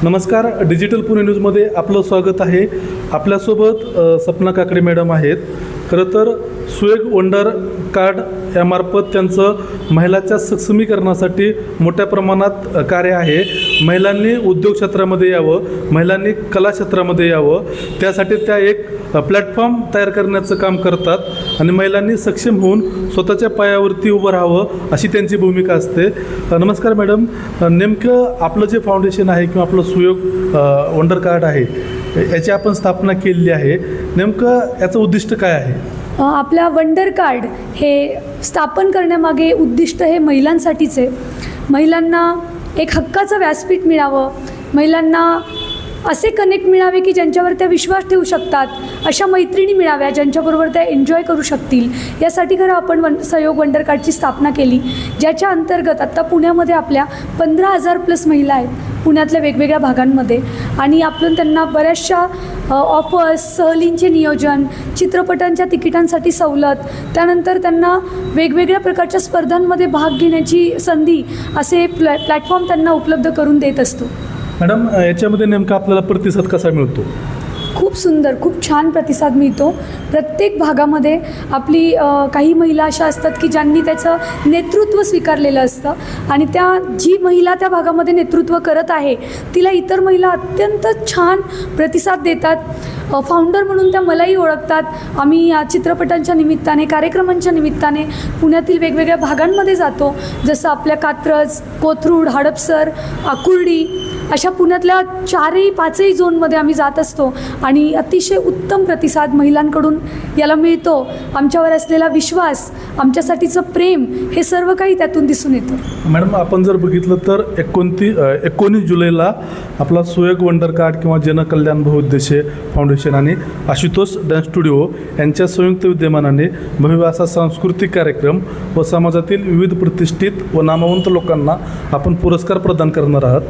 नमस्कार, डिजिटल पुणे न्यूजमध्ये आपलं स्वागत आहे. आपल्यासोबत सपना काकडे मॅडम आहेत. खरं तर सुयोग वंडर कार्ड यामार्फत त्यांचं महिलाच्या सक्षमीकरणासाठी मोठ्या प्रमाणात कार्य आहे. महिलांनी उद्योग क्षेत्रामध्ये यावं, महिलांनी कला क्षेत्रामध्ये यावं, त्यासाठी त्या एक प्लॅटफॉर्म तयार करण्याचं काम करतात आणि महिलांनी सक्षम होऊन स्वतःच्या पायावरती उभं राहावं अशी त्यांची भूमिका असते. नमस्कार मॅडम, नेमकं आपलं जे फाउंडेशन आहे किंवा आपलं सुयोग वंडर कार्ड आहे याची आपण स्थापना केलेली आहे, नेमकं याचं उद्दिष्ट काय आहे? आपल्या वंडर कार्ड हे स्थापन करण्यामागे उद्दिष्ट हे महिलांसाठीच आहे. महिलांना एक हक्काचं व्यासपीठ मिळावं, महिलांना असे कनेक्ट मिळावे की ज्यांच्यावर त्या विश्वास ठेवू शकतात, अशा मैत्रिणी मिळाव्या ज्यांच्याबरोबर त्या एन्जॉय करू शकतील. यासाठी खरं आपण सहयोग वंडर कार्डची स्थापना केली, ज्याच्या अंतर्गत आत्ता पुण्यामध्ये आपल्या 15,000+ महिला आहेत पुण्यातल्या वेगवेगळ्या भागांमध्ये. आणि आपण त्यांना बऱ्याचशा ऑफर्स, सहलींचे नियोजन, चित्रपटांच्या तिकिटांसाठी सवलत, त्यानंतर त्यांना वेगवेगळ्या प्रकारच्या स्पर्धांमध्ये भाग घेण्याची संधी असे प्लॅटफॉर्म त्यांना उपलब्ध करून देत असतो. मॅडम, याच्यामध्ये नेमका आपल्याला प्रतिसाद कसा मिळतो? खूप सुंदर, खूप छान प्रतिसाद मिळतो. प्रत्येक भागामध्ये आपली काही महिला अशा असतात की ज्यांनी त्याचं नेतृत्व स्वीकारलेलं असतं आणि जी महिला त्या भागामध्ये नेतृत्व करत आहे तिला इतर महिला अत्यंत छान प्रतिसाद देतात. फाउंडर म्हणून त्या मलाही ओळखतात. आम्ही या चित्रपटांच्या निमित्ताने, कार्यक्रमांच्या निमित्ताने पुण्यातील वेगवेगळ्या भागांमध्ये जातो, जसं आपल्या कात्रज, कोथरूड, हडपसर, आकुर्डी अशा पुण्यातल्या 4-5 झोनमध्ये आम्ही जात असतो आणि अतिशय उत्तम प्रतिसाद महिलांकडून याला मिळतो. आमच्यावर असलेला विश्वास, आमच्यासाठीचं प्रेम, हे सर्व काही त्यातून दिसून येतं. मॅडम, आपण जर बघितलं तर 19 जुलैला आपला सुयोग वंडर कार्ड किंवा जनकल्याण बहुउद्देशीय फाउंडेशन आणि आशुतोष डान्स स्टुडिओ यांच्या संयुक्त विद्यमानाने भव्य असा सांस्कृतिक कार्यक्रम व समाजातील विविध प्रतिष्ठित व नामवंत लोकांना आपण पुरस्कार प्रदान करणार आहात.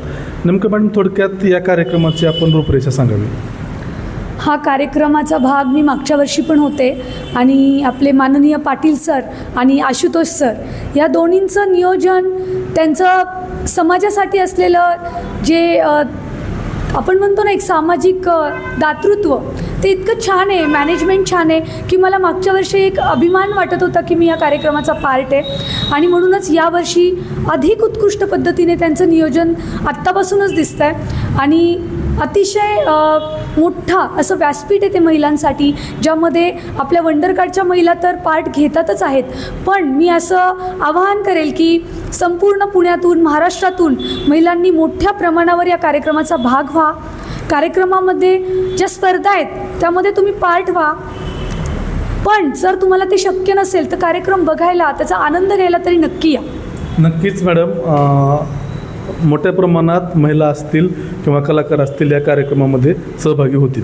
नेमकं मॅडम, थोडक्यात या कार्यक्रमाची आपण रूपरेषा सांगावी. हा कार्यक्रमाचा भाग मी मागच्या वर्षी पण होते आणि आपले माननीय पाटील सर आणि आशुतोष सर या दोन्हींचं नियोजन, त्यांचं समाजासाठी असलेलं जे आपण म्हणतो ना एक सामाजिक दातृत्व, ते इतकं छान आहे, मॅनेजमेंट छान आहे की मला मागच्या वर्षी एक अभिमान वाटत होता की मी या कार्यक्रमाचा पार्ट आहे. आणि म्हणूनच यावर्षी अधिक उत्कृष्ट पद्धतीने त्यांचं नियोजन आत्तापासूनच दिसतं आहे आणि अतिशय मोठा असं व्यासपीठ आहे ते महिलांसाठी, ज्यामध्ये आपल्या वंडर कार्डच्या महिला तर पार्ट घेतातच आहेत. पण मी असं आवाहन करेल की संपूर्ण पुण्यातून, महाराष्ट्रातून महिलांनी मोठ्या प्रमाणावर या कार्यक्रमाचा भाग व्हा. कार्यक्रमामध्ये ज्या स्पर्धा आहेत त्यामध्ये तुम्ही पार्ट व्हा. पण जर तुम्हाला ते शक्य नसेल तर कार्यक्रम बघायला, त्याचा आनंद घ्यायला तरी नक्की या. नक्कीच मॅडम, मोठ्या प्रमाणात महिला असतील किंवा कलाकार असतील या कार्यक्रमामध्ये सहभागी होतील.